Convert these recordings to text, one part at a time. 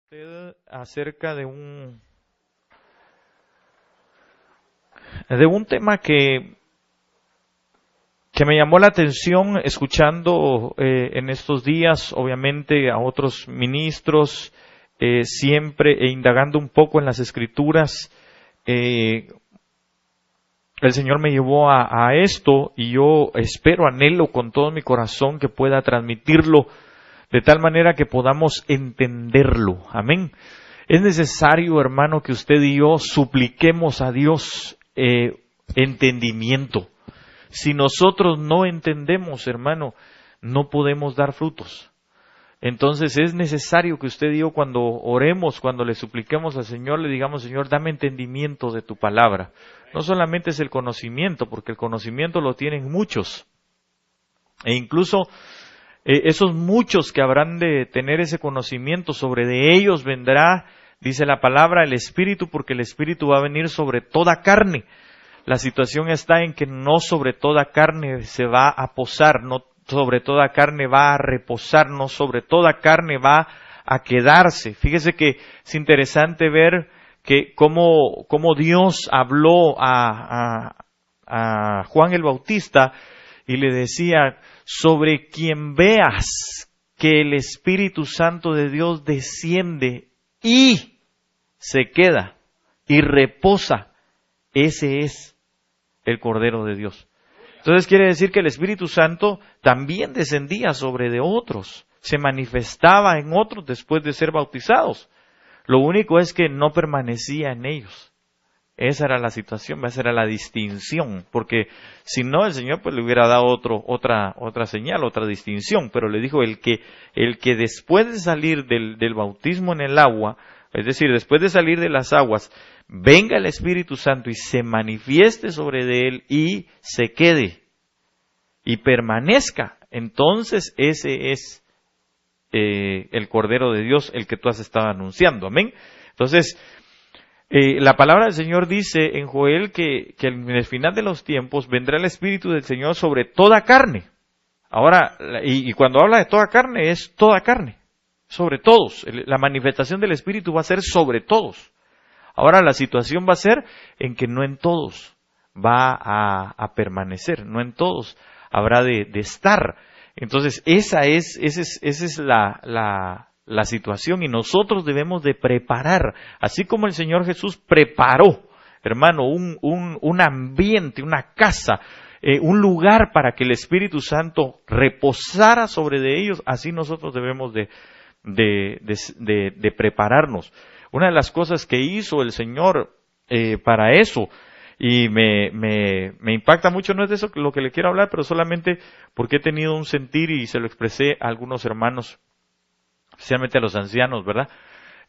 Usted acerca de un tema que me llamó la atención escuchando en estos días, obviamente a otros ministros, siempre indagando un poco en las Escrituras. El Señor me llevó a esto y yo espero, anhelo con todo mi corazón que pueda transmitirlo de tal manera que podamos entenderlo. Amén. Es necesario, hermano, que usted y yo supliquemos a Dios entendimiento. Si nosotros no entendemos, hermano, no podemos dar frutos. Entonces es necesario que usted y yo, cuando oremos, cuando le supliquemos al Señor, le digamos: Señor, dame entendimiento de tu palabra. No solamente es el conocimiento, porque el conocimiento lo tienen muchos. E incluso esos muchos que habrán de tener ese conocimiento, sobre de ellos vendrá, dice la palabra, el Espíritu, porque el Espíritu va a venir sobre toda carne. La situación está en que no sobre toda carne se va a posar, no sobre toda carne va a reposar, no sobre toda carne va a quedarse. Fíjese que es interesante ver que cómo Dios habló a Juan el Bautista y le decía: sobre quien veas que el Espíritu Santo de Dios desciende y se queda y reposa, ese es el Cordero de Dios. Entonces quiere decir que el Espíritu Santo también descendía sobre de otros, se manifestaba en otros después de ser bautizados. Lo único es que no permanecía en ellos. Esa era la situación, esa era la distinción, porque si no, el Señor pues le hubiera dado otra señal, otra distinción, pero le dijo: el que después de salir del bautismo en el agua, es decir, después de salir de las aguas, venga el Espíritu Santo y se manifieste sobre de él y se quede y permanezca, entonces ese es el Cordero de Dios, el que tú has estado anunciando. Amén. Entonces, la palabra del Señor dice en Joel que en el final de los tiempos vendrá el Espíritu del Señor sobre toda carne. Ahora, y cuando habla de toda carne, es toda carne, sobre todos. La manifestación del Espíritu va a ser sobre todos. Ahora, la situación va a ser en que no en todos va a permanecer, no en todos habrá de estar. Entonces, esa es la situación, y nosotros debemos de preparar, así como el Señor Jesús preparó, hermano, un ambiente, una casa, un lugar para que el Espíritu Santo reposara sobre de ellos, así nosotros debemos de prepararnos. Una de las cosas que hizo el Señor para eso, y me impacta mucho, no es de eso lo que le quiero hablar, pero solamente porque he tenido un sentir y se lo expresé a algunos hermanos, especialmente a los ancianos, ¿verdad?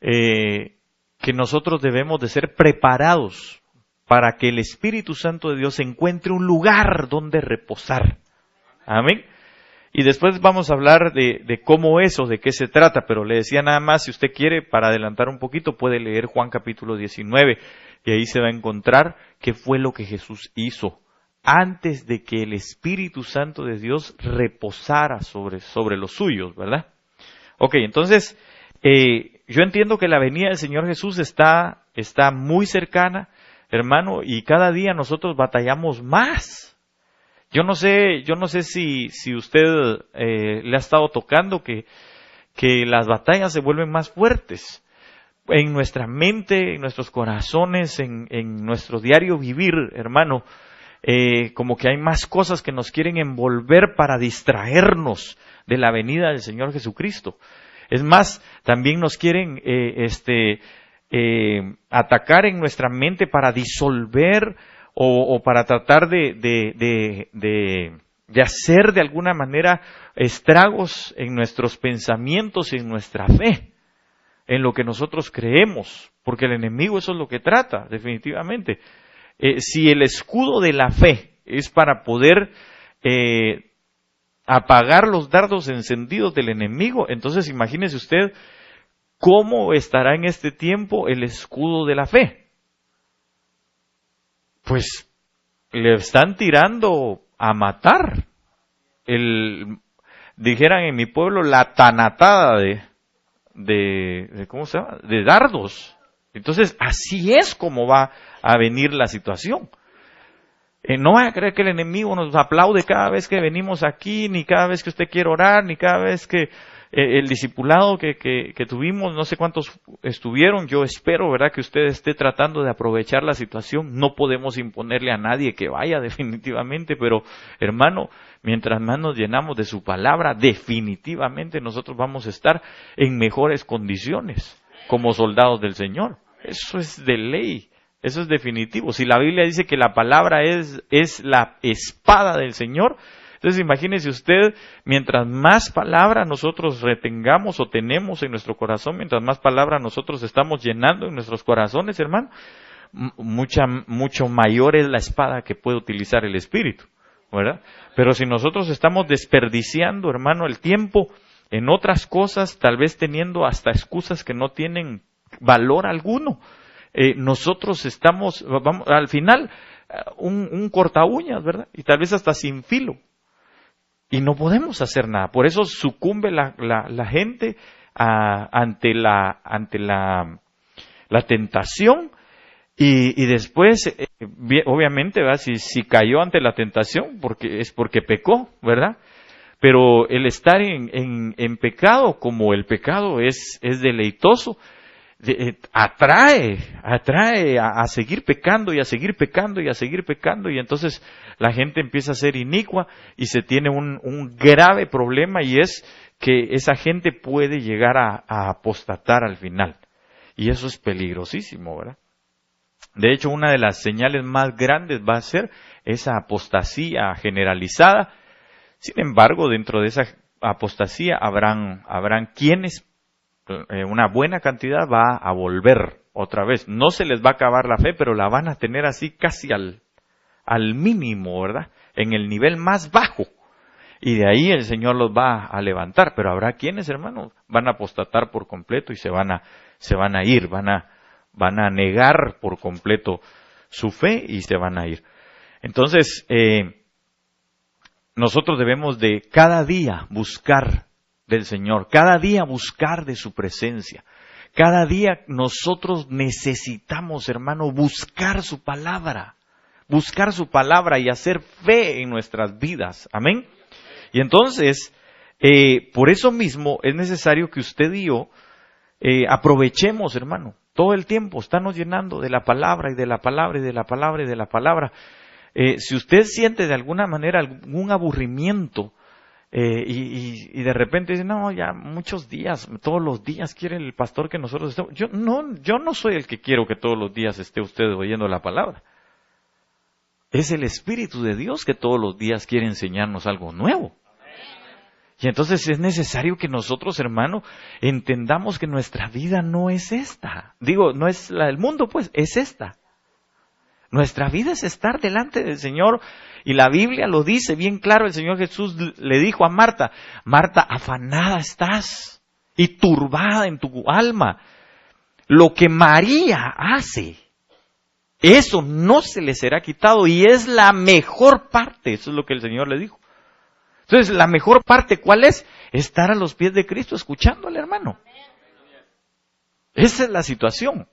Que nosotros debemos de ser preparados para que el Espíritu Santo de Dios encuentre un lugar donde reposar. Amén. Y después vamos a hablar de cómo eso, de qué se trata, pero le decía nada más, si usted quiere, para adelantar un poquito, puede leer Juan capítulo 19, y ahí se va a encontrar qué fue lo que Jesús hizo antes de que el Espíritu Santo de Dios reposara sobre los suyos, ¿verdad? Ok, entonces, yo entiendo que la venida del Señor Jesús está muy cercana, hermano, y cada día nosotros batallamos más. Yo no sé si usted le ha estado tocando que las batallas se vuelven más fuertes en nuestra mente, en nuestros corazones, en nuestro diario vivir, hermano. Como que hay más cosas que nos quieren envolver para distraernos de la venida del Señor Jesucristo. Es más, también nos quieren atacar en nuestra mente para disolver o para tratar de hacer de alguna manera estragos en nuestros pensamientos y en nuestra fe, en lo que nosotros creemos, porque el enemigo eso es lo que trata, definitivamente. Si el escudo de la fe es para poder apagar los dardos encendidos del enemigo, entonces imagínese usted cómo estará en este tiempo el escudo de la fe. Pues le están tirando a matar. Dijeran en mi pueblo, la tanatada ¿cómo se llama? De dardos. Entonces, así es como va a venir la situación. No vaya a creer que el enemigo nos aplaude cada vez que venimos aquí, ni cada vez que usted quiere orar, ni cada vez que el discipulado que tuvimos, no sé cuántos estuvieron. Yo espero, ¿verdad?, que usted esté tratando de aprovechar la situación. No podemos imponerle a nadie que vaya, definitivamente, pero hermano, mientras más nos llenamos de su palabra, definitivamente nosotros vamos a estar en mejores condiciones como soldados del Señor. Eso es de ley. Eso es definitivo. Si la Biblia dice que la palabra es la espada del Señor, entonces imagínese usted, mientras más palabra nosotros retengamos o tenemos en nuestro corazón, mientras más palabra nosotros estamos llenando en nuestros corazones, hermano, mucho mayor es la espada que puede utilizar el Espíritu, ¿verdad? Pero si nosotros estamos desperdiciando, hermano, el tiempo en otras cosas, tal vez teniendo hasta excusas que no tienen valor alguno, nosotros estamos, vamos, al final, un corta uñas, ¿verdad? Y tal vez hasta sin filo. Y no podemos hacer nada. Por eso sucumbe la gente ante la tentación. Y después, obviamente, ¿verdad? Si cayó ante la tentación, es porque pecó, ¿verdad? Pero el estar en pecado, como el pecado es deleitoso, atrae a seguir pecando y a seguir pecando y a seguir pecando, y entonces la gente empieza a ser inicua y se tiene un grave problema, y es que esa gente puede llegar a apostatar al final, y eso es peligrosísimo, ¿verdad? De hecho, una de las señales más grandes va a ser esa apostasía generalizada. Sin embargo, dentro de esa apostasía habrán quienes, una buena cantidad, va a volver otra vez. No se les va a acabar la fe, pero la van a tener así casi al mínimo, ¿verdad? En el nivel más bajo. Y de ahí el Señor los va a levantar. Pero habrá quienes, hermanos, van a apostatar por completo y se van a ir, van a negar por completo su fe y se van a ir. Entonces, nosotros debemos de cada día buscar del Señor, cada día buscar de su presencia. Cada día nosotros necesitamos, hermano, buscar su palabra y hacer fe en nuestras vidas. Amén. Y entonces, por eso mismo es necesario que usted y yo aprovechemos, hermano, todo el tiempo, estarnos llenando de la palabra y de la palabra y de la palabra y de la palabra. Si usted siente de alguna manera algún aburrimiento, y de repente dice, no, ya muchos días, todos los días quiere el pastor que nosotros estemos. Yo no soy el que quiero que todos los días esté usted oyendo la palabra. Es el Espíritu de Dios que todos los días quiere enseñarnos algo nuevo. Y entonces es necesario que nosotros, hermano, entendamos que nuestra vida no es esta. Digo, no es la del mundo, pues, es esta. Nuestra vida es estar delante del Señor, y la Biblia lo dice bien claro. El Señor Jesús le dijo a Marta, Marta, afanada estás y turbada en tu alma. Lo que María hace, eso no se le será quitado, y es la mejor parte. Eso es lo que el Señor le dijo. Entonces, la mejor parte, ¿cuál es? Estar a los pies de Cristo escuchándole, hermano. Esa es la situación.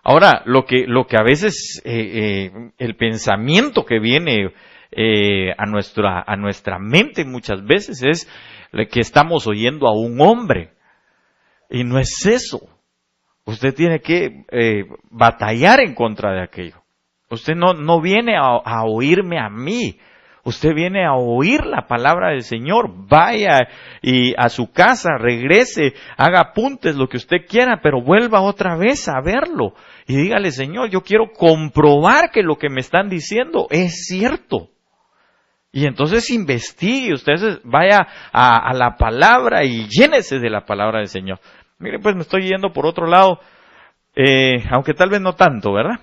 Ahora, lo que a veces el pensamiento que viene a nuestra mente muchas veces es que estamos oyendo a un hombre. Y no es eso. Usted tiene que batallar en contra de aquello. Usted no viene a oírme a mí. Usted viene a oír la palabra del Señor. Vaya y a su casa, regrese, haga apuntes, lo que usted quiera, pero vuelva otra vez a verlo. Y dígale, Señor, yo quiero comprobar que lo que me están diciendo es cierto. Y entonces investigue, usted vaya a la palabra y llénese de la palabra del Señor. Mire, pues me estoy yendo por otro lado, aunque tal vez no tanto, ¿verdad?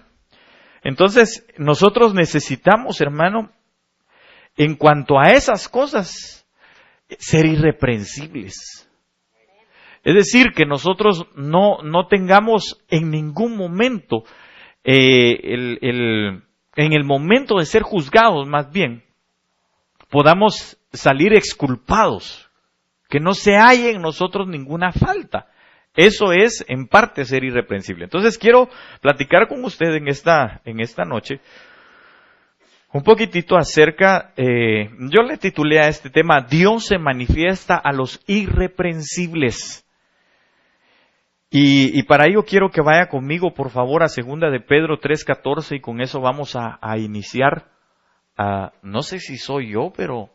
Entonces, nosotros necesitamos, hermano, en cuanto a esas cosas, ser irreprensibles. Es decir, que nosotros no tengamos en ningún momento, en el momento de ser juzgados, más bien, podamos salir exculpados, que no se halle en nosotros ninguna falta. Eso es, en parte, ser irreprensible. Entonces, quiero platicar con usted en esta noche un poquitito acerca, yo le titulé a este tema, Dios se manifiesta a los irreprensibles. Y para ello quiero que vaya conmigo, por favor, a 2 de Pedro 3:14, y con eso vamos a iniciar. No sé si soy yo, pero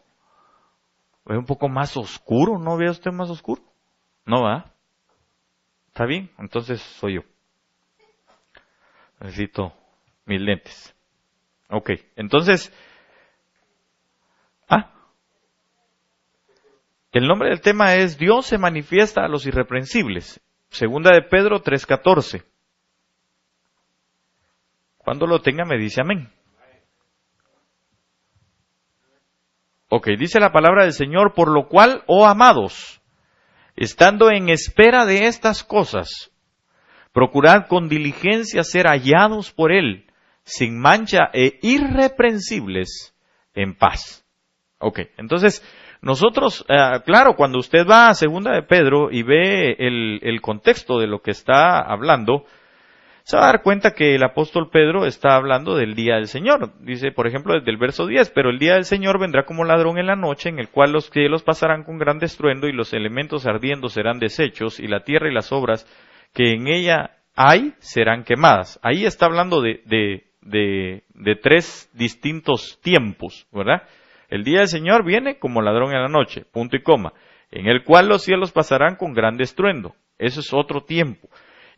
es un poco más oscuro, ¿no ve usted más oscuro? ¿No va? ¿Está bien? Entonces soy yo. Necesito mis lentes. Ok, entonces, el nombre del tema es Dios se manifiesta a los irreprensibles. 2 de Pedro 3:14. Cuando lo tenga me dice amén. Ok, dice la palabra del Señor, por lo cual, oh amados, estando en espera de estas cosas, procurad con diligencia ser hallados por Él, sin mancha e irreprensibles en paz. Ok, entonces nosotros, claro, cuando usted va a 2 de Pedro y ve el contexto de lo que está hablando, se va a dar cuenta que el apóstol Pedro está hablando del día del Señor. Dice, por ejemplo, desde el verso 10, pero el día del Señor vendrá como ladrón en la noche, en el cual los cielos pasarán con gran estruendo y los elementos ardiendo serán deshechos y la tierra y las obras que en ella hay serán quemadas. Ahí está hablando de 3 distintos tiempos, ¿verdad? El día del Señor viene como ladrón en la noche, punto y coma, en el cual los cielos pasarán con gran estruendo. Eso es otro tiempo.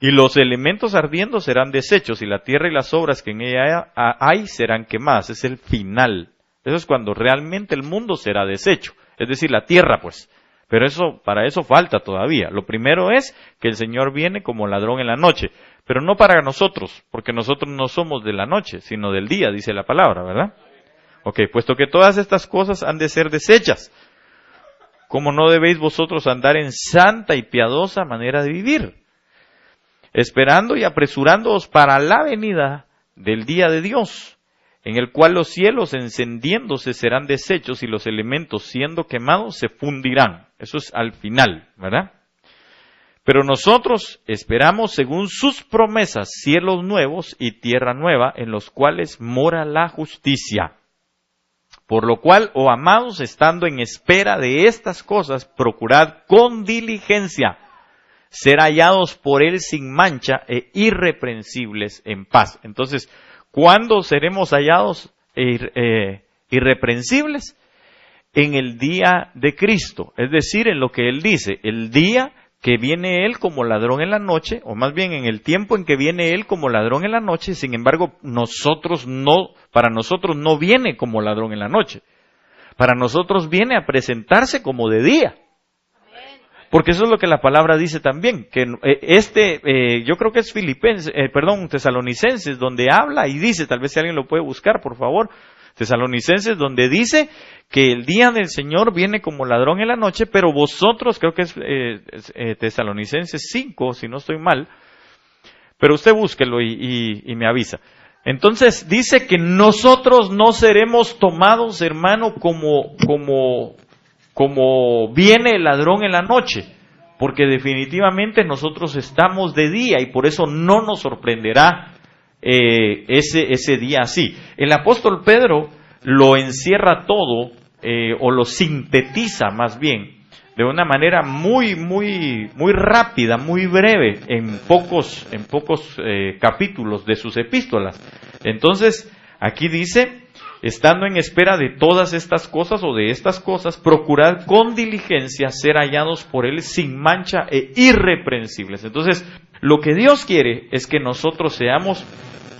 Y los elementos ardiendo serán deshechos, y la tierra y las obras que en ella hay serán quemadas. Es el final. Eso es cuando realmente el mundo será deshecho. Es decir, la tierra, pues. Pero para eso falta todavía. Lo primero es que el Señor viene como ladrón en la noche. Pero no para nosotros, porque nosotros no somos de la noche, sino del día, dice la palabra, ¿verdad? Ok, puesto que todas estas cosas han de ser deshechas, ¿cómo no debéis vosotros andar en santa y piadosa manera de vivir? Esperando y apresurándoos para la venida del día de Dios, en el cual los cielos encendiéndose serán deshechos y los elementos siendo quemados se fundirán. Eso es al final, ¿verdad? Pero nosotros esperamos según sus promesas cielos nuevos y tierra nueva en los cuales mora la justicia. Por lo cual, oh amados, estando en espera de estas cosas, procurad con diligencia ser hallados por Él sin mancha e irreprensibles en paz. Entonces, ¿cuándo seremos hallados irreprensibles? En el día de Cristo, es decir, en lo que Él dice, el día que viene Él como ladrón en la noche, o más bien en el tiempo en que viene Él como ladrón en la noche. Sin embargo, para nosotros no viene como ladrón en la noche. Para nosotros viene a presentarse como de día. Porque eso es lo que la palabra dice también, que yo creo que es Tesalonicenses, donde habla y dice, tal vez si alguien lo puede buscar, por favor, Tesalonicenses, donde dice que el día del Señor viene como ladrón en la noche, pero vosotros, creo que es Tesalonicenses 5, si no estoy mal, pero usted búsquelo y me avisa. Entonces dice que nosotros no seremos tomados, hermano, como viene el ladrón en la noche, porque definitivamente nosotros estamos de día y por eso no nos sorprenderá ese día así. El apóstol Pedro lo encierra todo, o lo sintetiza más bien, de una manera muy rápida, muy breve, en pocos capítulos de sus epístolas. Entonces, aquí dice, estando en espera de todas estas cosas o de estas cosas, procurad con diligencia ser hallados por Él sin mancha e irreprensibles. Entonces, lo que Dios quiere es que nosotros seamos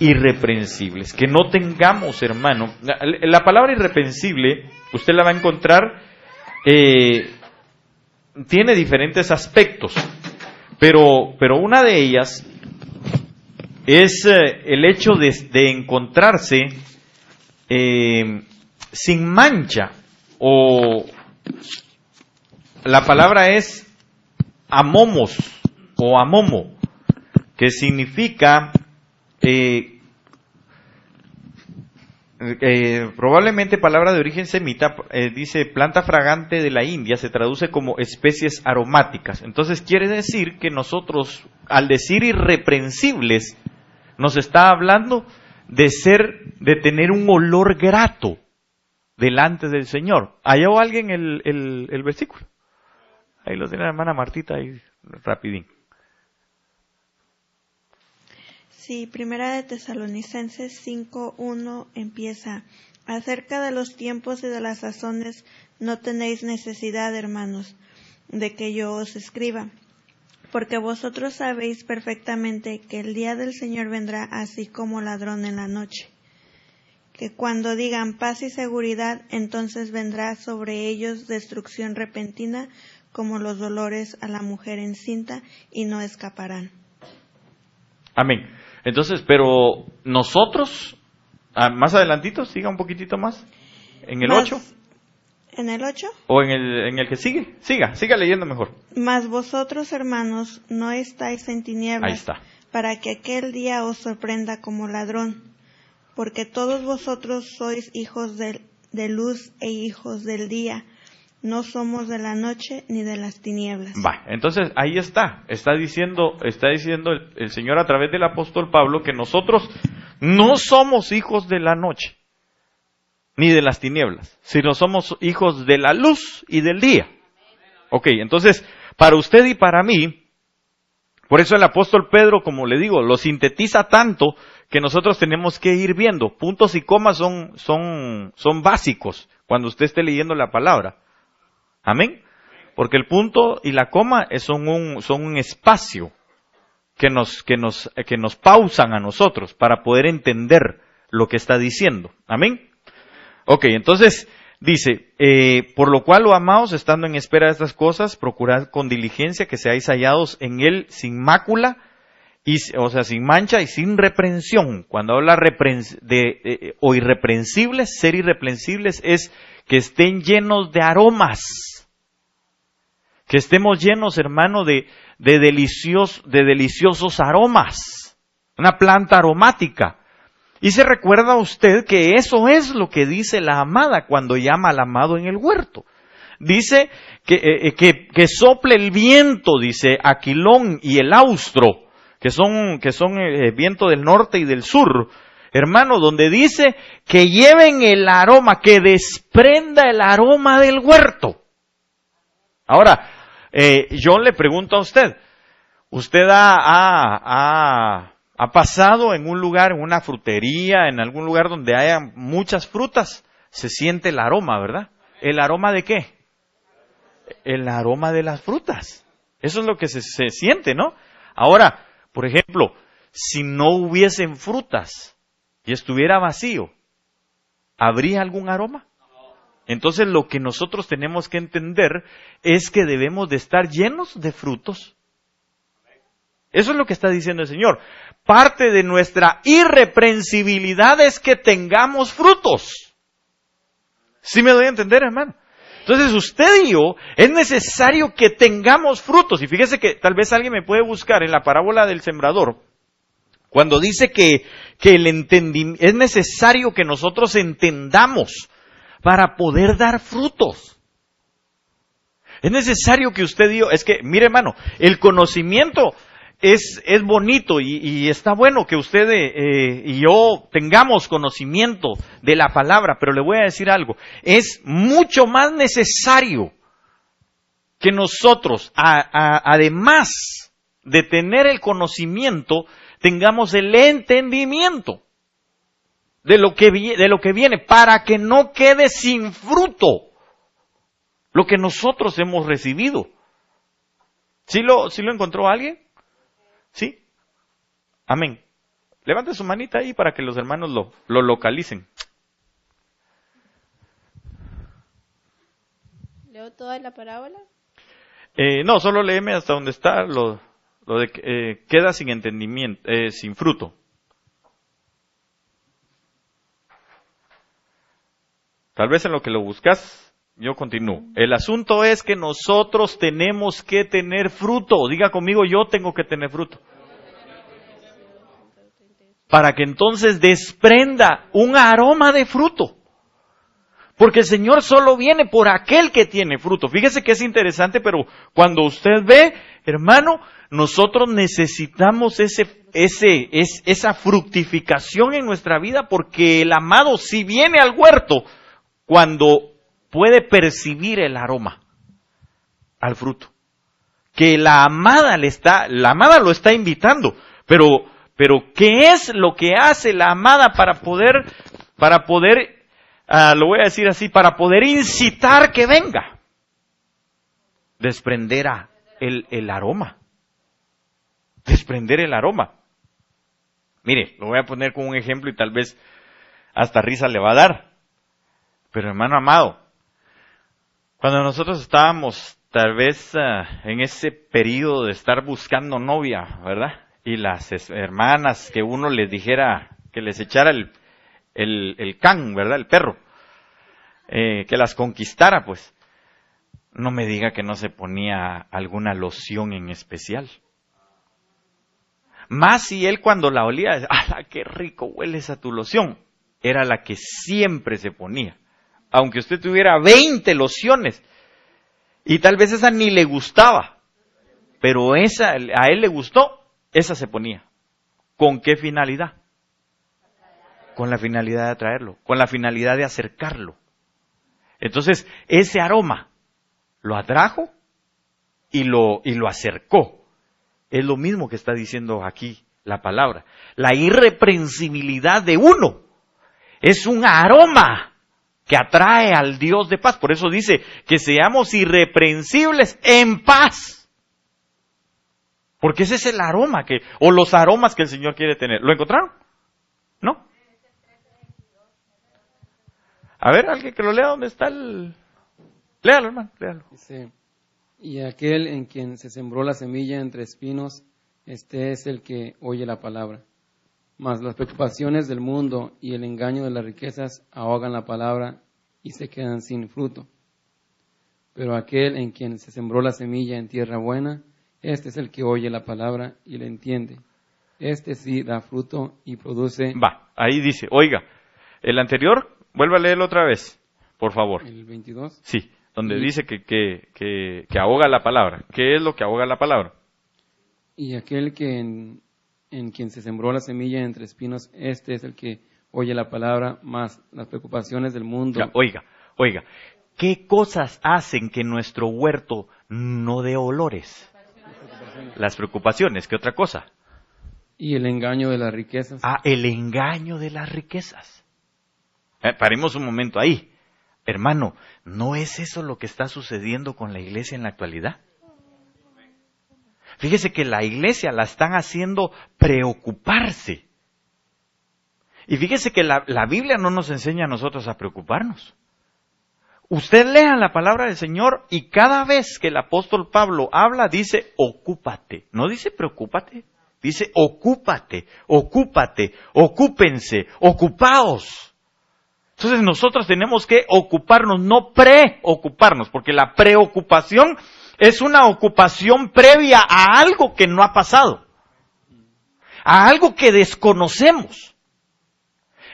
irreprensibles, que no tengamos, hermano, la palabra irreprensible, usted la va a encontrar, tiene diferentes aspectos, pero una de ellas es el hecho de encontrarse sin mancha, o la palabra es amomos o amomo, que significa probablemente palabra de origen semita, dice planta fragante de la India, se traduce como especies aromáticas. Entonces quiere decir que nosotros, al decir irreprensibles, nos está hablando de tener un olor grato delante del Señor. ¿Halló alguien el versículo? Ahí lo tiene la hermana Martita, ahí rapidín. Sí, Primera de Tesalonicenses 5:1 empieza: acerca de los tiempos y de las sazones no tenéis necesidad, hermanos, de que yo os escriba, porque vosotros sabéis perfectamente que el día del Señor vendrá así como ladrón en la noche, que cuando digan paz y seguridad, entonces vendrá sobre ellos destrucción repentina, como los dolores a la mujer encinta, y no escaparán. Amén. Entonces, pero nosotros, más adelantito, siga un poquitito más, en el 8. ¿En el 8? ¿O en el que sigue? Siga leyendo mejor. Mas vosotros, hermanos, no estáis en tinieblas, Ahí está. para que aquel día os sorprenda como ladrón, porque todos vosotros sois hijos de luz e hijos del día. No somos de la noche ni de las tinieblas. Va, entonces ahí está diciendo el Señor a través del apóstol Pablo que nosotros no somos hijos de la noche ni de las tinieblas, sino somos hijos de la luz y del día. Ok, entonces, para usted y para mí, por eso el apóstol Pedro, como le digo, lo sintetiza tanto que nosotros tenemos que ir viendo. Puntos y comas son básicos cuando usted esté leyendo la palabra. Amén. Porque el punto y la coma son un espacio que nos pausan a nosotros para poder entender lo que está diciendo. Amén. Ok, entonces dice, por lo cual, oh amados, estando en espera de estas cosas, procurad con diligencia que seáis hallados en él sin mácula, sin mancha y sin reprensión. Cuando habla o irreprensibles, ser irreprensibles es que estén llenos de aromas. Que estemos llenos, hermano, de deliciosos aromas. Una planta aromática. Y se recuerda usted que eso es lo que dice la amada cuando llama al amado en el huerto. Dice que sople el viento, dice Aquilón y el austro, que son viento del norte y del sur. Hermano, donde dice que lleven el aroma, que desprenda el aroma del huerto. Ahora, yo le pregunto a usted ha pasado en un lugar, en una frutería, en algún lugar donde haya muchas frutas, se siente el aroma, ¿verdad? ¿El aroma de qué? El aroma de las frutas. Eso es lo que se siente, ¿no? Ahora, por ejemplo, si no hubiesen frutas y estuviera vacío, ¿habría algún aroma? Entonces lo que nosotros tenemos que entender es que debemos de estar llenos de frutos. Eso es lo que está diciendo el Señor. Parte de nuestra irreprensibilidad es que tengamos frutos. ¿Sí me doy a entender, hermano? Entonces usted y yo, es necesario que tengamos frutos. Y fíjese que tal vez alguien me puede buscar en la parábola del sembrador, cuando dice que es necesario que nosotros entendamos para poder dar frutos. Es necesario que usted y yo, mire hermano, el conocimiento es bonito y está bueno que usted y yo tengamos conocimiento de la palabra, pero le voy a decir algo, es mucho más necesario que nosotros, además de tener el conocimiento, tengamos el entendimiento de lo que viene, para que no quede sin fruto lo que nosotros hemos recibido. ¿Sí lo encontró alguien? ¿Sí? Amén. Levante su manita ahí para que los hermanos lo localicen. ¿Leo toda la parábola? No, solo léeme hasta donde está lo de queda sin entendimiento, sin fruto. Tal vez en lo que lo buscas, yo continúo. El asunto es que nosotros tenemos que tener fruto. Diga conmigo, yo tengo que tener fruto. para que entonces desprenda un aroma de fruto. Porque el Señor solo viene por aquel que tiene fruto. Fíjese que es interesante, pero cuando usted ve, hermano, nosotros necesitamos esa fructificación en nuestra vida, porque el amado sí viene al huerto cuando puede percibir el aroma al fruto. Que la amada lo está invitando, pero ¿qué es lo que hace la amada para poder, lo voy a decir así, para poder incitar que venga? Desprender el aroma. Desprender el aroma. Mire, lo voy a poner con un ejemplo y tal vez hasta risa le va a dar. Pero hermano amado, cuando nosotros estábamos tal vez en ese periodo de estar buscando novia, ¿verdad? Y las hermanas que uno les dijera, que les echara el can, ¿verdad? El perro, que las conquistara, pues, no me diga que no se ponía alguna loción en especial. Más si él cuando la olía, ¡ah, qué rico huele esa tu loción! Era la que siempre se ponía. Aunque usted tuviera 20 lociones, y tal vez esa ni le gustaba, pero esa a él le gustó, esa se ponía. ¿Con qué finalidad? Con la finalidad de atraerlo, con la finalidad de acercarlo. Entonces, ese aroma lo atrajo y lo acercó. Es lo mismo que está diciendo aquí la palabra. La irreprensibilidad de uno es un aroma que atrae al Dios de paz. Por eso dice que seamos irreprensibles en paz. Porque ese es el aroma o los aromas que el Señor quiere tener. ¿Lo encontraron? ¿No? A ver, alguien que lo lea, ¿dónde está el...? Léalo, hermano, léalo. Dice, y aquel en quien se sembró la semilla entre espinos, este es el que oye la palabra. Mas las preocupaciones del mundo y el engaño de las riquezas ahogan la palabra y se quedan sin fruto. Pero aquel en quien se sembró la semilla en tierra buena, este es el que oye la palabra y la entiende. Este sí da fruto y produce... Ahí dice, oiga, el anterior, vuelva a leerlo otra vez, por favor. El 22. Sí, donde dice que ahoga la palabra. ¿Qué es lo que ahoga la palabra? Y aquel que en quien se sembró la semilla entre espinos, este es el que oye la palabra, más las preocupaciones del mundo. Oiga, ¿qué cosas hacen que nuestro huerto no dé olores? Las preocupaciones, ¿qué otra cosa? Y el engaño de las riquezas. El engaño de las riquezas. Paremos un momento ahí. Hermano, ¿no es eso lo que está sucediendo con la iglesia en la actualidad? Fíjese que la iglesia la están haciendo preocuparse. Y fíjese que la Biblia no nos enseña a nosotros a preocuparnos. Usted lea la palabra del Señor y cada vez que el apóstol Pablo habla dice ocúpate. No dice preocúpate, dice ocúpate, ocúpense, ocupaos. Entonces nosotros tenemos que ocuparnos, no preocuparnos, porque la preocupación es una ocupación previa a algo que no ha pasado, a algo que desconocemos.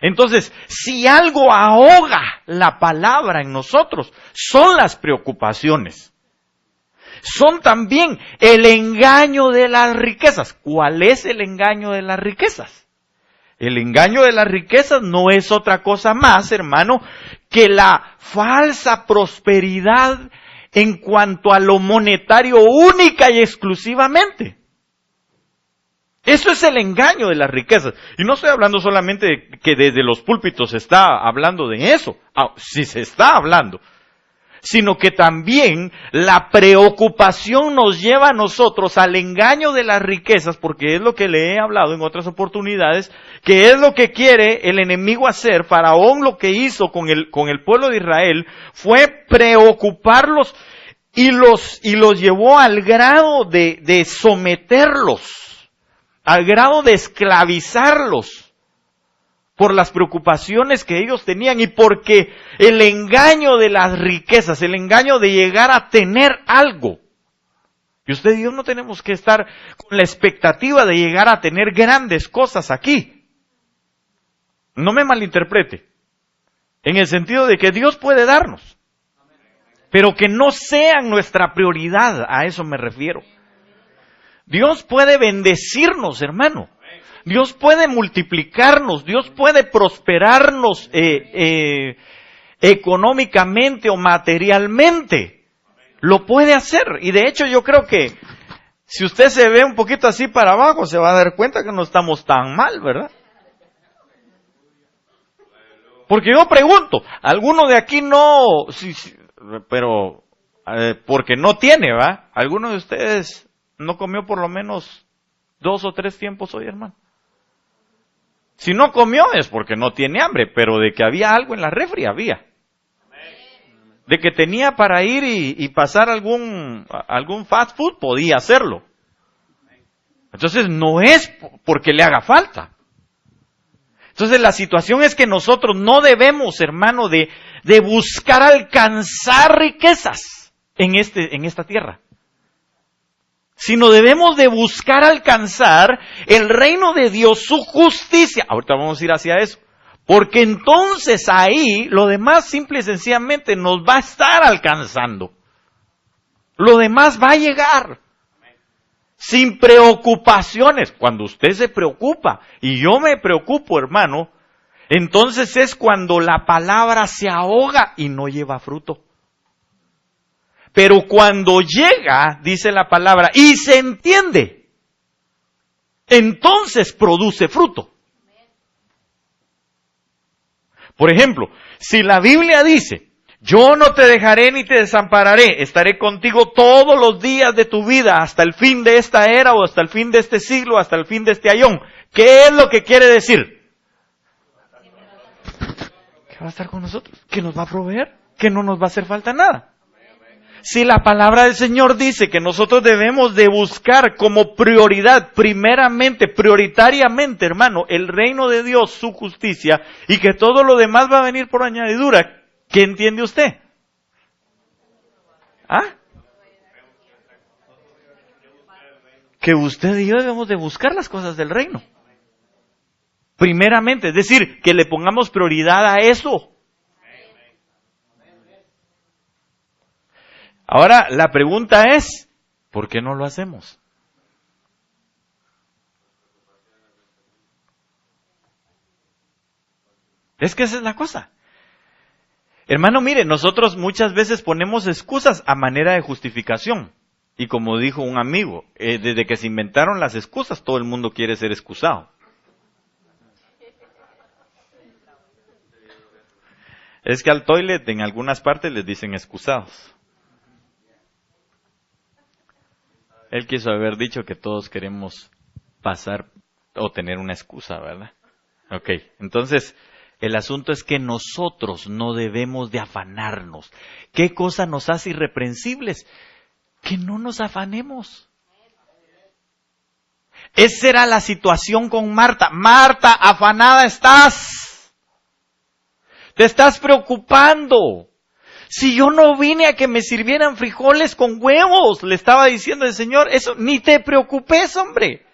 Entonces, si algo ahoga la palabra en nosotros, son las preocupaciones. Son también el engaño de las riquezas. ¿Cuál es el engaño de las riquezas? El engaño de las riquezas no es otra cosa más, hermano, que la falsa prosperidad en cuanto a lo monetario única y exclusivamente. Eso es el engaño de las riquezas. Y no estoy hablando solamente de que desde los púlpitos se está hablando de eso. Sí se está hablando. Sino que también la preocupación nos lleva a nosotros al engaño de las riquezas, porque es lo que le he hablado en otras oportunidades, que es lo que quiere el enemigo hacer. Faraón lo que hizo con el pueblo de Israel fue preocuparlos y los llevó al grado de someterlos, al grado de esclavizarlos por las preocupaciones que ellos tenían y porque el engaño de las riquezas, el engaño de llegar a tener algo. Y usted y yo no tenemos que estar con la expectativa de llegar a tener grandes cosas aquí. No me malinterprete. En el sentido de que Dios puede darnos, pero que no sean nuestra prioridad, a eso me refiero. Dios puede bendecirnos, hermano. Dios puede multiplicarnos, Dios puede prosperarnos económicamente o materialmente. Lo puede hacer. Y de hecho yo creo que si usted se ve un poquito así para abajo, se va a dar cuenta que no estamos tan mal, ¿verdad? Porque yo pregunto, alguno de aquí no, pero porque no tiene, ¿va? ¿Alguno de ustedes no comió por lo menos 2 o 3 tiempos hoy, hermano? Si no comió es porque no tiene hambre, pero de que había algo en la refri, había. De que tenía para ir y pasar algún fast food, podía hacerlo. Entonces no es porque le haga falta. Entonces la situación es que nosotros no debemos, hermano, de buscar alcanzar riquezas en esta tierra, sino debemos de buscar alcanzar el reino de Dios, su justicia. Ahorita vamos a ir hacia eso, porque entonces ahí lo demás simple y sencillamente nos va a estar alcanzando. Lo demás va a llegar. Sin preocupaciones. Cuando usted se preocupa, y yo me preocupo, hermano, entonces es cuando la palabra se ahoga y no lleva fruto. Pero cuando llega, dice la palabra, y se entiende, entonces produce fruto. Por ejemplo, si la Biblia dice, yo no te dejaré ni te desampararé, estaré contigo todos los días de tu vida, hasta el fin de esta era o hasta el fin de este siglo, hasta el fin de este ayón. ¿Qué es lo que quiere decir? Que va a estar con nosotros, que nos va a proveer, que no nos va a hacer falta nada. Si la palabra del Señor dice que nosotros debemos de buscar como prioridad, primeramente, prioritariamente, hermano, el reino de Dios, su justicia, y que todo lo demás va a venir por añadidura, ¿qué entiende usted? ¿Ah? Que usted y yo debemos de buscar las cosas del reino. Primeramente, es decir, que le pongamos prioridad a eso. Ahora, la pregunta es, ¿por qué no lo hacemos? Es que esa es la cosa. Hermano, mire, nosotros muchas veces ponemos excusas a manera de justificación. Y como dijo un amigo, desde que se inventaron las excusas, todo el mundo quiere ser excusado. Es que al toilet en algunas partes les dicen excusados. Él quiso haber dicho que todos queremos pasar o tener una excusa, ¿verdad? Ok, entonces el asunto es que nosotros no debemos de afanarnos. ¿Qué cosa nos hace irreprensibles? Que no nos afanemos. Esa era la situación con Marta. Marta, afanada estás. Te estás preocupando. Si yo no vine a que me sirvieran frijoles con huevos, le estaba diciendo el Señor, eso ni te preocupes, hombre.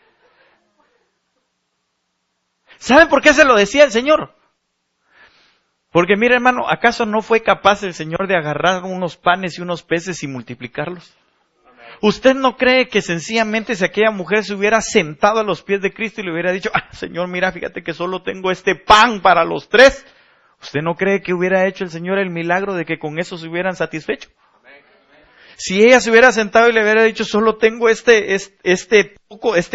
¿Saben por qué se lo decía el Señor? Porque mire, hermano, ¿acaso no fue capaz el Señor de agarrar unos panes y unos peces y multiplicarlos? ¿Usted no cree que sencillamente si aquella mujer se hubiera sentado a los pies de Cristo y le hubiera dicho, Señor, mira, fíjate que solo tengo este pan para los 3? ¿Usted no cree que hubiera hecho el Señor el milagro de que con eso se hubieran satisfecho? Si ella se hubiera sentado y le hubiera dicho, solo tengo este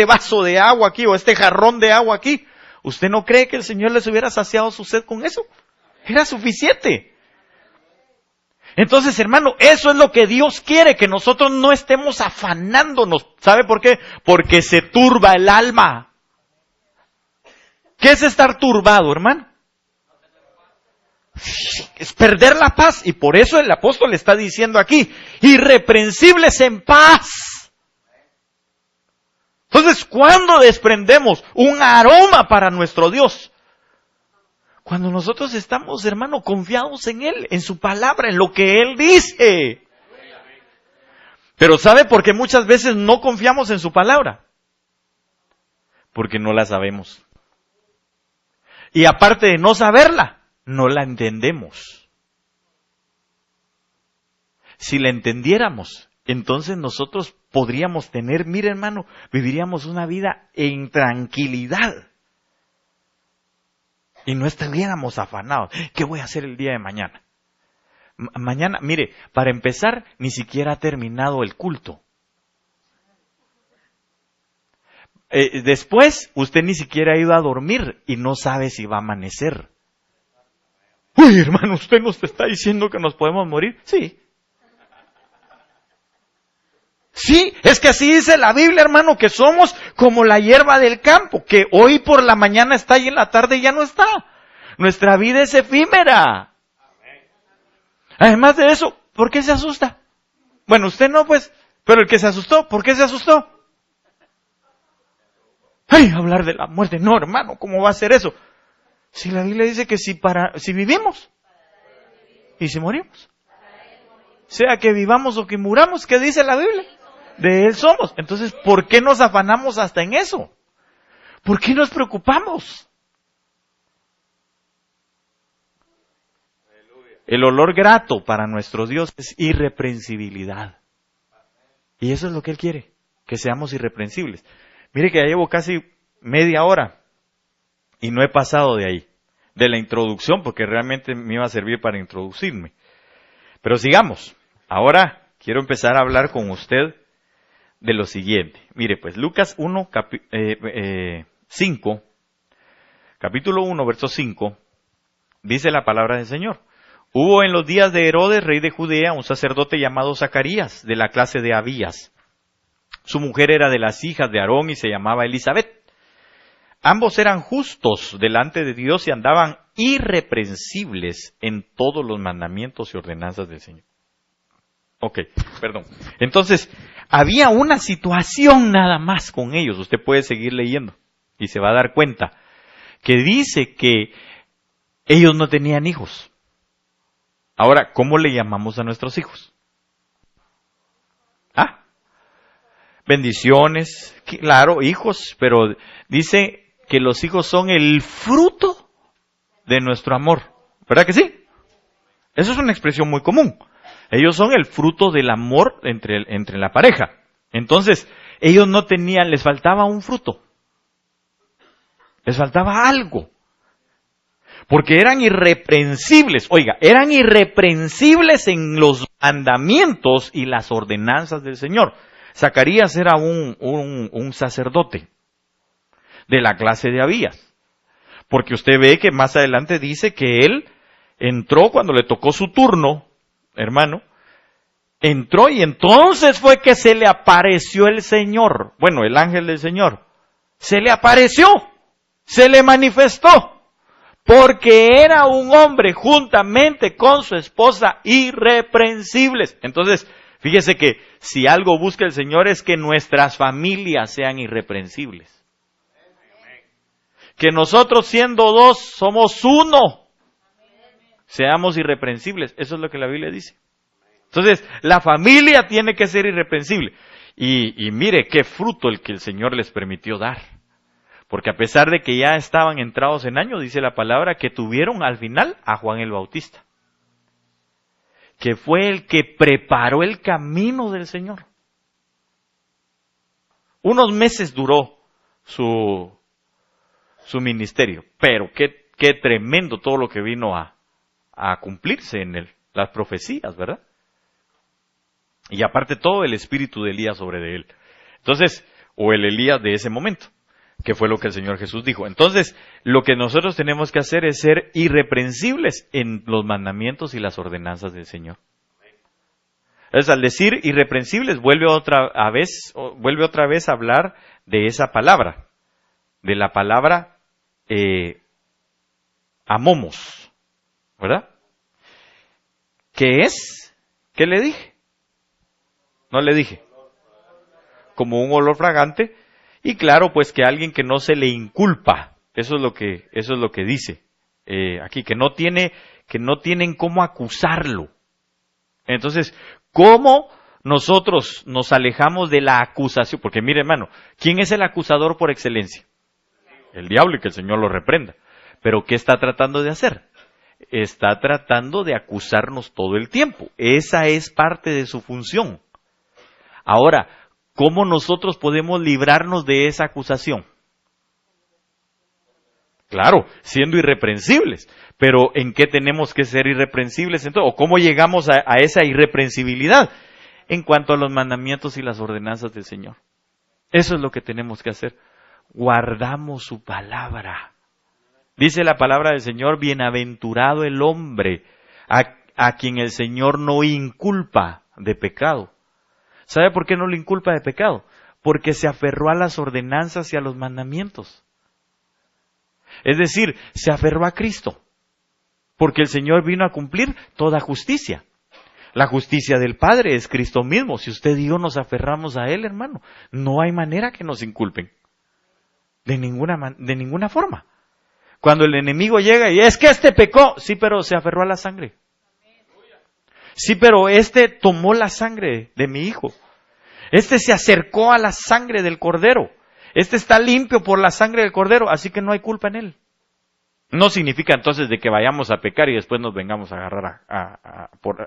vaso de agua aquí o este jarrón de agua aquí, ¿usted no cree que el Señor les hubiera saciado su sed con eso? Era suficiente. Entonces, hermano, eso es lo que Dios quiere, que nosotros no estemos afanándonos. ¿Sabe por qué? Porque se turba el alma. ¿Qué es estar turbado, hermano? Es perder la paz. Y por eso el apóstol está diciendo aquí, irreprensibles en paz. Entonces, ¿cuándo desprendemos un aroma para nuestro Dios? Cuando nosotros estamos, hermano, confiados en Él, en su palabra, en lo que Él dice. Pero ¿sabe por qué muchas veces no confiamos en su palabra? Porque no la sabemos. Y aparte de no saberla, no la entendemos. Si la entendiéramos, entonces nosotros podríamos tener, mire hermano, viviríamos una vida en tranquilidad. Y no estuviéramos afanados. ¿Qué voy a hacer el día de mañana? Mañana, mire, para empezar, ni siquiera ha terminado el culto. Después, usted ni siquiera ha ido a dormir y no sabe si va a amanecer. Uy, hermano, ¿usted nos está diciendo que nos podemos morir? Sí. Sí, es que así dice la Biblia, hermano, que somos como la hierba del campo, que hoy por la mañana está y en la tarde ya no está. Nuestra vida es efímera. Además de eso, ¿por qué se asusta? Bueno, usted no, pues, pero el que se asustó, ¿por qué se asustó? ¡Ay, hablar de la muerte! No, hermano, ¿cómo va a ser eso? Si la Biblia dice que si vivimos y si morimos, sea que vivamos o que muramos, ¿qué dice la Biblia? De Él somos. Entonces, ¿por qué nos afanamos hasta en eso? ¿Por qué nos preocupamos? El olor grato para nuestro Dios es irreprensibilidad. Y eso es lo que Él quiere, que seamos irreprensibles. Mire que ya llevo casi media hora y no he pasado de ahí, de la introducción, porque realmente me iba a servir para introducirme. Pero sigamos. Ahora quiero empezar a hablar con usted de lo siguiente. Mire, pues Lucas 1, capítulo 1, verso 5, dice la palabra del Señor. Hubo en los días de Herodes, rey de Judea, un sacerdote llamado Zacarías, de la clase de Abías. Su mujer era de las hijas de Aarón y se llamaba Elizabeth. Ambos eran justos delante de Dios y andaban irreprensibles en todos los mandamientos y ordenanzas del Señor. Ok, perdón. Entonces, había una situación nada más con ellos. Usted puede seguir leyendo y se va a dar cuenta que dice que ellos no tenían hijos. Ahora, ¿cómo le llamamos a nuestros hijos? ¿Ah? Bendiciones, claro, hijos, pero dice que los hijos son el fruto de nuestro amor. ¿Verdad que sí? Eso es una expresión muy común. Ellos son el fruto del amor entre la pareja. Entonces, ellos no tenían, les faltaba un fruto. Les faltaba algo. Porque eran irreprensibles, oiga, eran irreprensibles en los mandamientos y las ordenanzas del Señor. Zacarías era un sacerdote de la clase de Abías. Porque usted ve que más adelante dice que él entró cuando le tocó su turno, hermano, entró y entonces fue que se le apareció el Señor, bueno, el ángel del Señor. Se le apareció, se le manifestó. Porque era un hombre juntamente con su esposa irreprensibles. Entonces, fíjese que si algo busca el Señor es que nuestras familias sean irreprensibles. Que nosotros siendo dos somos uno. Seamos irreprensibles. Eso es lo que la Biblia dice. Entonces, la familia tiene que ser irreprensible. Y mire qué fruto el que el Señor les permitió dar. Porque a pesar de que ya estaban entrados en años, dice la palabra, que tuvieron al final a Juan el Bautista. Que fue el que preparó el camino del Señor. Unos meses duró su ministerio, pero qué tremendo todo lo que vino a cumplirse en él, las profecías, ¿verdad? Y aparte todo el espíritu de Elías sobre de él. Entonces, o el Elías de ese momento. Que fue lo que el Señor Jesús dijo. Entonces, lo que nosotros tenemos que hacer es ser irreprensibles en los mandamientos y las ordenanzas del Señor. Entonces, al decir irreprensibles, vuelve otra vez a hablar de esa palabra, de la palabra amomos, ¿verdad? ¿Qué es? ¿Qué le dije? No le dije. Como un olor fragante. Y claro, pues que alguien que no se le inculpa, eso es lo que dice aquí, que no tienen cómo acusarlo. Entonces, ¿cómo nosotros nos alejamos de la acusación? Porque mire, hermano, ¿quién es el acusador por excelencia? El diablo, y que el Señor lo reprenda. Pero ¿qué está tratando de hacer? Está tratando de acusarnos todo el tiempo. Esa es parte de su función. Ahora, ¿cómo nosotros podemos librarnos de esa acusación? Claro, siendo irreprensibles. Pero ¿en qué tenemos que ser irreprensibles entonces? ¿O cómo llegamos a esa irreprensibilidad? En cuanto a los mandamientos y las ordenanzas del Señor. Eso es lo que tenemos que hacer. Guardamos su palabra. Dice la palabra del Señor, bienaventurado el hombre a quien el Señor no inculpa de pecado. ¿Sabe por qué no lo inculpa de pecado? Porque se aferró a las ordenanzas y a los mandamientos. Es decir, se aferró a Cristo. Porque el Señor vino a cumplir toda justicia. La justicia del Padre es Cristo mismo. Si usted y yo nos aferramos a Él, hermano, no hay manera que nos inculpen. De ninguna forma. Cuando el enemigo llega y es que este pecó, sí, pero se aferró a la sangre. Sí, pero este tomó la sangre de mi hijo. Este se acercó a la sangre del cordero. Este está limpio por la sangre del cordero, así que no hay culpa en él. No significa entonces de que vayamos a pecar y después nos vengamos a agarrar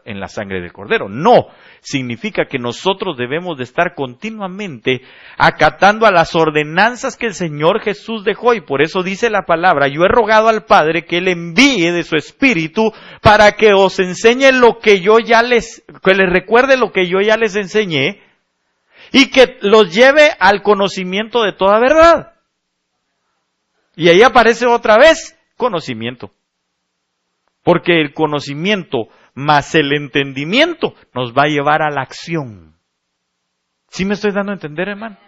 en la sangre del cordero. No, significa que nosotros debemos de estar continuamente acatando a las ordenanzas que el Señor Jesús dejó. Y por eso dice la palabra, yo he rogado al Padre que Él envíe de su Espíritu para que os enseñe lo que que les recuerde lo que yo ya les enseñé y que los lleve al conocimiento de toda verdad. Y ahí aparece otra vez conocimiento. Porque el conocimiento más el entendimiento nos va a llevar a la acción. ¿Sí me estoy dando a entender, hermano?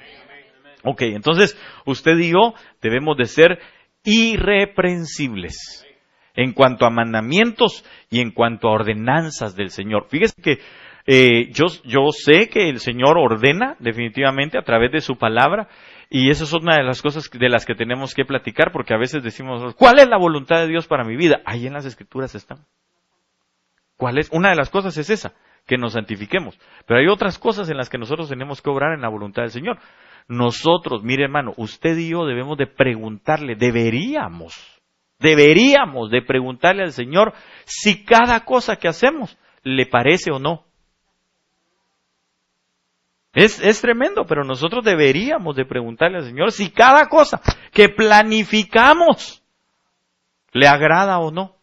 Ok, entonces usted y yo debemos de ser irreprensibles en cuanto a mandamientos y en cuanto a ordenanzas del Señor. Fíjese que yo sé que el Señor ordena definitivamente a través de su palabra. Y eso es una de las cosas de las que tenemos que platicar, porque a veces decimos, ¿cuál es la voluntad de Dios para mi vida? Ahí en las Escrituras están. ¿Cuál es? Una de las cosas es esa, que nos santifiquemos. Pero hay otras cosas en las que nosotros tenemos que obrar en la voluntad del Señor. Nosotros, mire hermano, usted y yo debemos de preguntarle, deberíamos de preguntarle al Señor si cada cosa que hacemos le parece o no. Es tremendo, pero nosotros deberíamos de preguntarle al Señor si cada cosa que planificamos le agrada o no.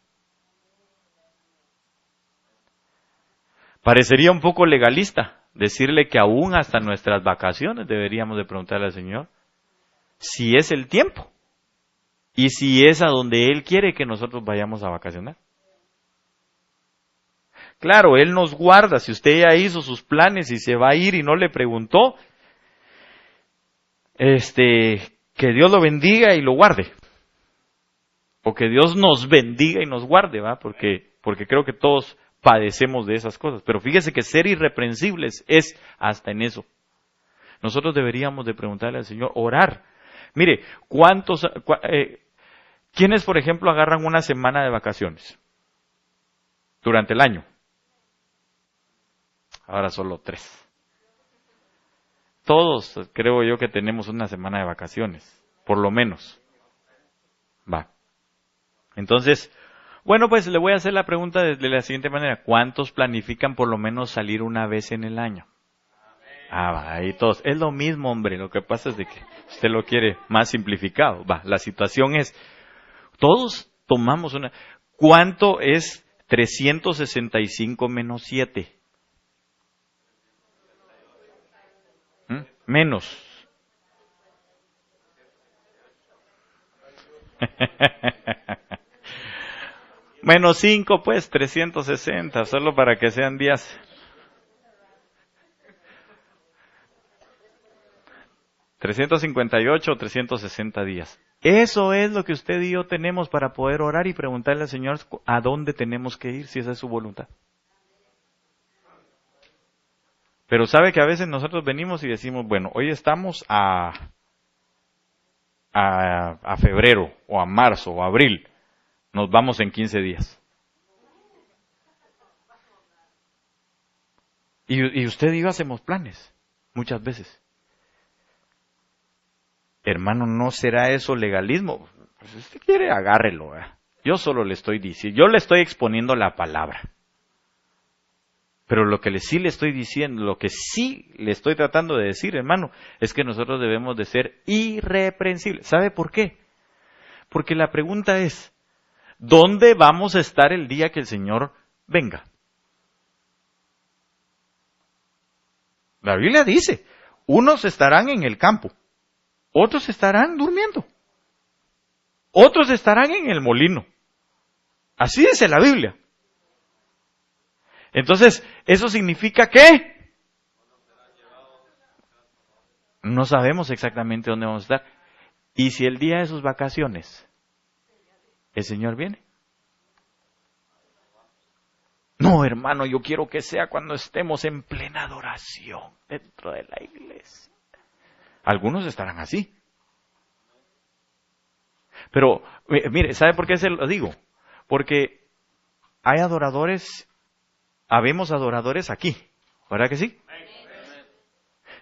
Parecería un poco legalista decirle que aún hasta nuestras vacaciones deberíamos de preguntarle al Señor si es el tiempo y si es a donde Él quiere que nosotros vayamos a vacacionar. Claro, Él nos guarda. Si usted ya hizo sus planes y se va a ir y no le preguntó, que Dios lo bendiga y lo guarde. O que Dios nos bendiga y nos guarde, ¿va? Porque creo que todos padecemos de esas cosas. Pero fíjese que ser irreprensibles es hasta en eso. Nosotros deberíamos de preguntarle al Señor, orar. Mire, ¿quiénes, por ejemplo, agarran una semana de vacaciones durante el año? Ahora solo 3. Todos creo yo que tenemos una semana de vacaciones, por lo menos. Va. Entonces, bueno, pues le voy a hacer la pregunta de la siguiente manera. ¿Cuántos planifican por lo menos salir una vez en el año? Va, ahí todos. Es lo mismo, hombre. Lo que pasa es de que usted lo quiere más simplificado. Va, la situación es, todos tomamos una. ¿Cuánto es 365 menos 7? Menos. Menos 5, pues, 360, solo para que sean días. 358 o 360 días. Eso es lo que usted y yo tenemos para poder orar y preguntarle al Señor a dónde tenemos que ir, si esa es su voluntad. Pero sabe que a veces nosotros venimos y decimos, bueno, hoy estamos a febrero, o a marzo, o a abril. Nos vamos en 15 días. Y usted y yo hacemos planes, muchas veces. Hermano, ¿no será eso legalismo? Pues si usted quiere, agárrelo. Yo solo le estoy diciendo, yo le estoy exponiendo la palabra. Pero lo que sí le estoy diciendo, lo que sí le estoy tratando de decir, hermano, es que nosotros debemos de ser irreprensibles. ¿Sabe por qué? Porque la pregunta es, ¿dónde vamos a estar el día que el Señor venga? La Biblia dice, unos estarán en el campo, otros estarán durmiendo, otros estarán en el molino. Así dice la Biblia. Entonces, ¿eso significa qué? No sabemos exactamente dónde vamos a estar. ¿Y si el día de sus vacaciones el Señor viene? No, hermano, yo quiero que sea cuando estemos en plena adoración dentro de la iglesia. Algunos estarán así. Pero, mire, ¿sabe por qué se lo digo? Porque hay adoradores, habemos adoradores aquí, ¿verdad que sí?